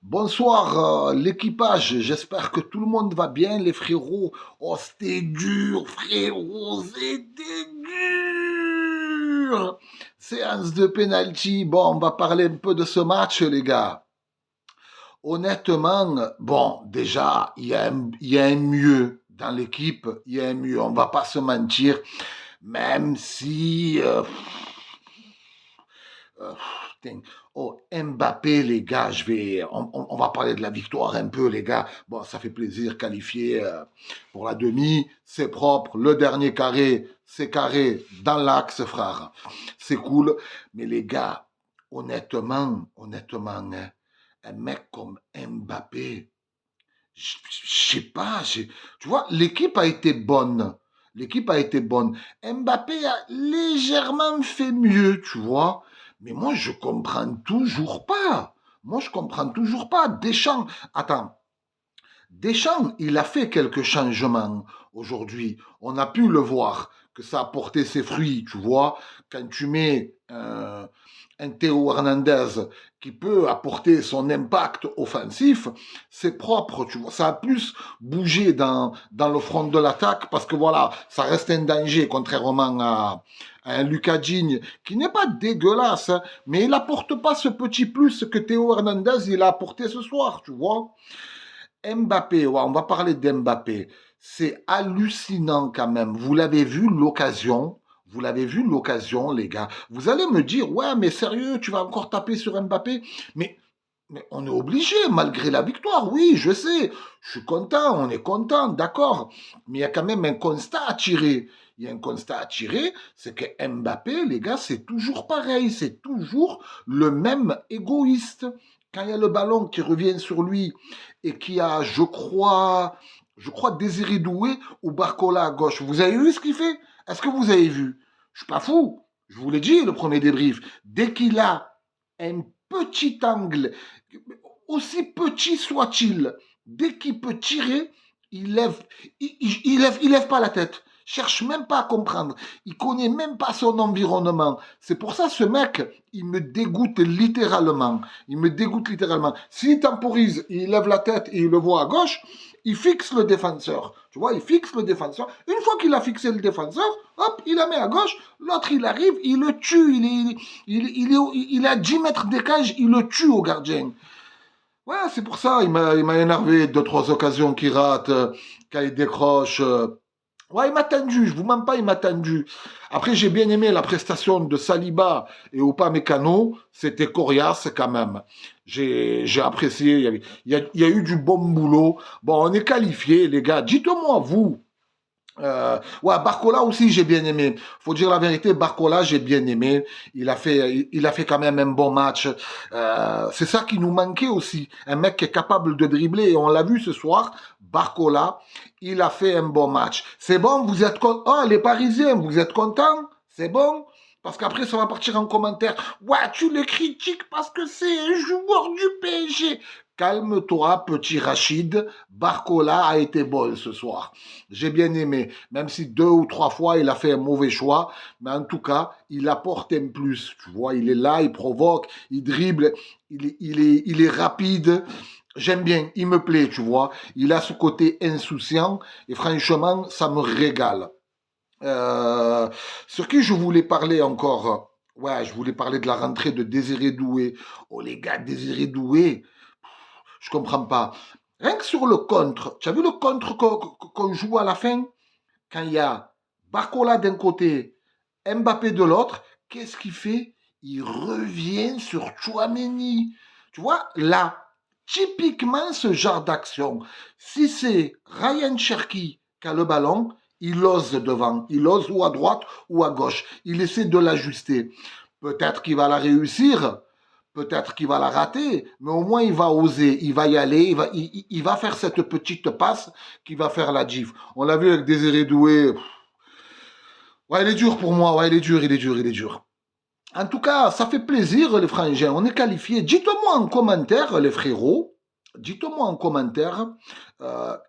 Bonsoir l'équipage, j'espère que tout le monde va bien les frérots. Oh c'était dur frérot, c'était dur. Séance de penalty, bon on va parler un peu de ce match les gars. Honnêtement, bon déjà il y a un mieux dans l'équipe, il y a un mieux, on va pas se mentir, même si Euh, putain. Oh, Mbappé, les gars, on va parler de la victoire un peu, les gars. Bon, ça fait plaisir, qualifié pour la demi, c'est propre. Le dernier carré, c'est carré dans l'axe, frère. C'est cool. Mais les gars, honnêtement, hein, un mec comme Mbappé, je sais pas, tu vois, l'équipe a été bonne. L'équipe a été bonne. Mbappé a légèrement fait mieux, tu vois. Mais moi, je comprends toujours pas. Moi, je comprends toujours pas. Deschamps, attends, Deschamps, il a fait quelques changements aujourd'hui. On a pu le voir, que ça a porté ses fruits, tu vois. Quand tu mets un Théo Hernandez qui peut apporter son impact offensif, c'est propre, tu vois. Ça a plus bougé dans le front de l'attaque parce que voilà, ça reste un danger, contrairement à un Lucas Digne qui n'est pas dégueulasse, hein, mais il n'apporte pas ce petit plus que Théo Hernandez il a apporté ce soir, tu vois. Mbappé, ouais, on va parler d'Mbappé. C'est hallucinant quand même. Vous l'avez vu l'occasion, les gars. Vous allez me dire, ouais, mais sérieux, tu vas encore taper sur Mbappé. Mais on est obligé, malgré la victoire. Oui, je sais. Je suis content, on est content, d'accord. Mais il y a quand même un constat à tirer. Il y a un constat à tirer, c'est que Mbappé, les gars, c'est toujours pareil. C'est toujours le même égoïste. Quand il y a le ballon qui revient sur lui et qui a, je crois Désiré Doué ou Barcola à gauche. Vous avez vu ce qu'il fait? Est-ce que vous avez vu? Je suis pas fou. Je vous l'ai dit, le premier débrief. Dès qu'il a un petit angle, aussi petit soit-il, dès qu'il peut tirer, il lève pas la tête. Cherche même pas à comprendre. Il connaît même pas son environnement. C'est pour ça ce mec, il me dégoûte littéralement. Il me dégoûte littéralement. S'il temporise, il lève la tête et il le voit à gauche, il fixe le défenseur. Tu vois, il fixe le défenseur. Une fois qu'il a fixé le défenseur, hop, il la met à gauche. L'autre, il arrive, il le tue. Il est à 10 mètres des cages, il le tue au gardien. Ouais, c'est pour ça, il m'a énervé. Deux, trois occasions qu'il rate, quand il décroche. Ouais, il m'a tendu, je vous mens pas, il m'a tendu. Après, j'ai bien aimé la prestation de Saliba et Upamecano, c'était coriace quand même. J'ai apprécié, il y a eu du bon boulot. Bon, on est qualifié, les gars. Dites-moi, vous, ouais, Barcola aussi, j'ai bien aimé. Faut dire la vérité, Barcola, j'ai bien aimé. Il a fait quand même un bon match. C'est ça qui nous manquait aussi. Un mec qui est capable de dribbler. Et on l'a vu ce soir, Barcola, il a fait un bon match. C'est bon, vous êtes contents? Oh, les Parisiens, vous êtes contents? C'est bon? Parce qu'après, ça va partir en commentaire. Ouais, tu le critiques parce que c'est un joueur du PSG. Calme-toi, petit Rachid. Barcola a été bon ce soir. J'ai bien aimé, même si deux ou trois fois il a fait un mauvais choix, mais en tout cas, il apporte un plus. Tu vois, il est là, il provoque, il dribble, il est rapide. J'aime bien, il me plaît, tu vois. Il a ce côté insouciant et franchement, ça me régale. Euh, sur qui je voulais parler encore? Ouais, je voulais parler de la rentrée de Désiré Doué. Oh les gars, Désiré Doué, je comprends pas. Rien que sur le contre, tu as vu le contre qu'on joue à la fin? Quand il y a Barcola d'un côté, Mbappé de l'autre, qu'est-ce qu'il fait? Il revient sur Chouameni. Tu vois, là, typiquement ce genre d'action. Si c'est Ryan Cherki qui a le ballon, il ose devant. Il ose ou à droite ou à gauche. Il essaie de l'ajuster. Peut-être qu'il va la réussir, peut-être qu'il va la rater, mais au moins il va oser, il va y aller, il va faire cette petite passe qui va faire la gif. On l'a vu avec Désiré Doué. Ouais, il est dur pour moi, ouais, il est dur, il est dur, il est dur. En tout cas, ça fait plaisir les frangins, on est qualifiés. Dites-moi en commentaire les frérots, dites-moi en commentaire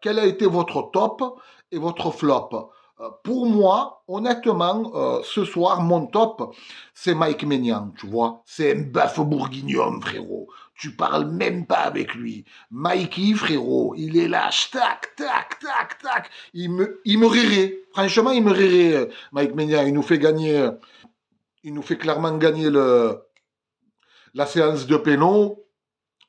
quel a été votre top et votre flop. Pour moi, honnêtement, ce soir, mon top, c'est Mike Maignan, tu vois. C'est un bœuf bourguignon, frérot. Tu parles même pas avec lui. Mikey, frérot, il est là, tac, tac, tac, tac. Il me rirait. Franchement, il me rirait, Mike Maignan. Il nous fait clairement gagner la séance de péno.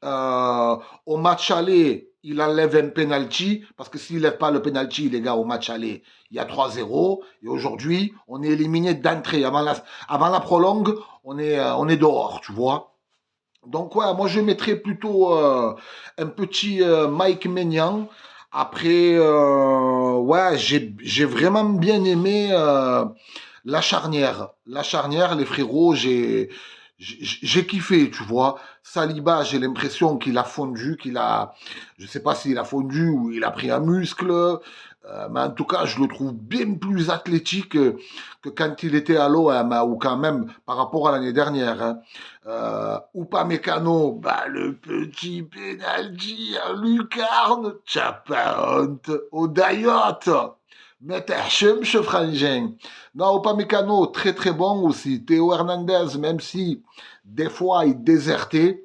Au match aller, il enlève un penalty, parce que s'il lève pas le penalty, les gars, au match aller, il y a 3-0. Et aujourd'hui, on est éliminé d'entrée. Avant la prolongue, on est dehors, tu vois. Donc, ouais, moi, je mettrais plutôt un petit Mike Maignan. Après, ouais, j'ai vraiment bien aimé la charnière. La charnière, les frérots, j'ai kiffé, tu vois. Saliba, j'ai l'impression qu'il a fondu, je sais pas s'il a fondu ou il a pris un muscle, mais en tout cas, je le trouve bien plus athlétique que quand il était à l'OM, hein, ou quand même par rapport à l'année dernière. Hein. Upamecano, bah, le petit penalty à lucarne, t'as pas honte, au Dayot. Mais t'es ce frangin. Non, Upamecano, très très bon aussi. Théo Hernandez, même si des fois il désertait,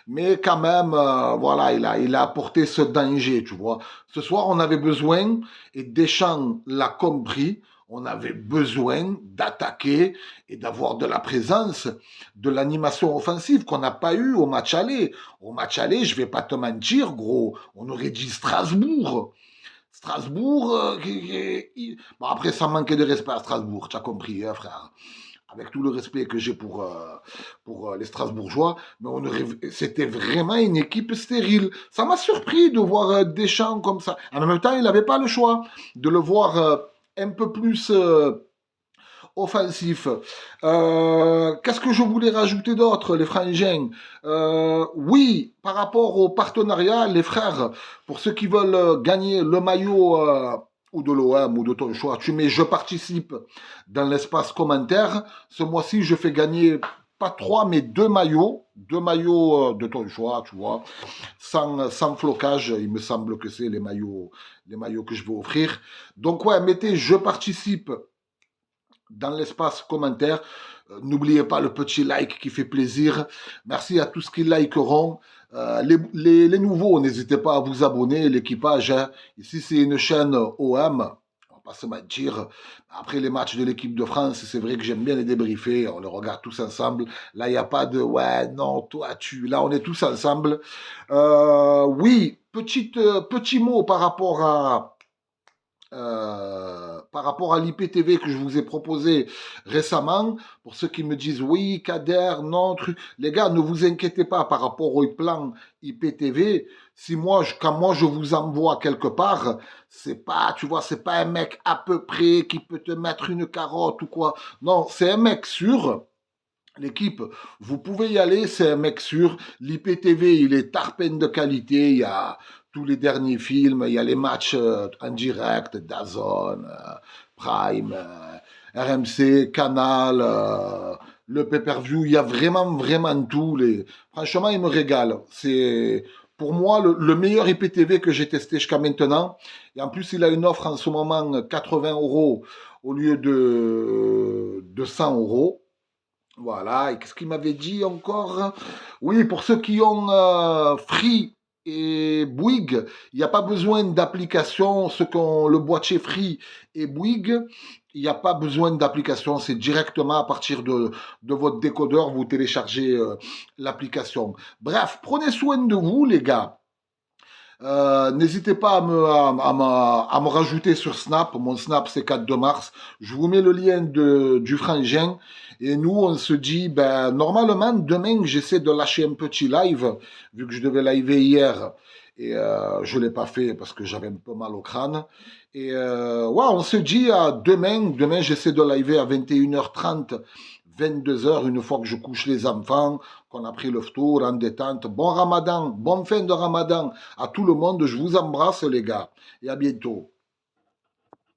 mais quand même, voilà, il a apporté ce danger, tu vois. Ce soir, on avait besoin, et Deschamps l'a compris, on avait besoin d'attaquer et d'avoir de la présence, de l'animation offensive qu'on n'a pas eu au match aller. Au match aller, je vais pas te mentir, gros, on aurait dit Strasbourg. Strasbourg, bon, après, ça manquait de respect à Strasbourg, tu as compris, hein, frère. Avec tout le respect que j'ai pour les Strasbourgeois, mais c'était vraiment une équipe stérile. Ça m'a surpris de voir Deschamps comme ça. En même temps, il n'avait pas le choix de le voir un peu plus offensif. Qu'est-ce que je voulais rajouter d'autre, les frangins? Oui, par rapport au partenariat, les frères, pour ceux qui veulent gagner le maillot ou de l'OM ou de ton choix, tu mets je participe dans l'espace commentaire. Ce mois-ci, je fais gagner pas 3, mais 2 maillots de ton choix, tu vois, sans flocage. Il me semble que c'est les maillots que je vais offrir. Donc ouais, mettez je participe dans l'espace commentaire. N'oubliez pas le petit like qui fait plaisir. Merci à tous qui likeront. Les nouveaux, n'hésitez pas à vous abonner, l'équipage. Hein. Ici, c'est une chaîne OM. On va pas se mentir. Après les matchs de l'équipe de France, c'est vrai que j'aime bien les débriefer. On les regarde tous ensemble. Là, il n'y a pas de ouais, non, toi, tu. Là, on est tous ensemble. Oui, petit mot par rapport à l'IPTV que je vous ai proposé récemment, pour ceux qui me disent oui, Kader, non, truc. Les gars, ne vous inquiétez pas par rapport au plan IPTV. Si quand moi je vous envoie quelque part, c'est pas, tu vois, c'est pas un mec à peu près qui peut te mettre une carotte ou quoi. Non, c'est un mec sûr. L'équipe, vous pouvez y aller, c'est un mec sûr. L'IPTV, il est tarpène de qualité. Il y a tous les derniers films, il y a les matchs en direct, DAZN, Prime, RMC, Canal, le pay-per-view. Il y a vraiment, vraiment tout. Franchement, il me régale. C'est pour moi le meilleur IPTV que j'ai testé jusqu'à maintenant. Et en plus, il a une offre en ce moment 80 euros au lieu de 100 euros. Voilà, et qu'est-ce qu'il m'avait dit encore? Oui, pour ceux qui ont Free et Bouygues, il n'y a pas besoin d'application. Ceux qui ont le boîtier Free et Bouygues, il n'y a pas besoin d'application. C'est directement à partir de votre décodeur, vous téléchargez l'application. Bref, prenez soin de vous, les gars. N'hésitez pas à me rajouter sur Snap. Mon Snap, c'est 4 de mars. Je vous mets le lien du frangin. Et nous, on se dit, ben, normalement, demain, j'essaie de lâcher un petit live, vu que je devais liver hier. Et je l'ai pas fait parce que j'avais un peu mal au crâne. Et ouais, on se dit à demain. Demain, j'essaie de liver à 21h30. 22h, une fois que je couche les enfants, qu'on a pris le tour en détente. Bon Ramadan, bonne fin de Ramadan à tout le monde. Je vous embrasse les gars et à bientôt.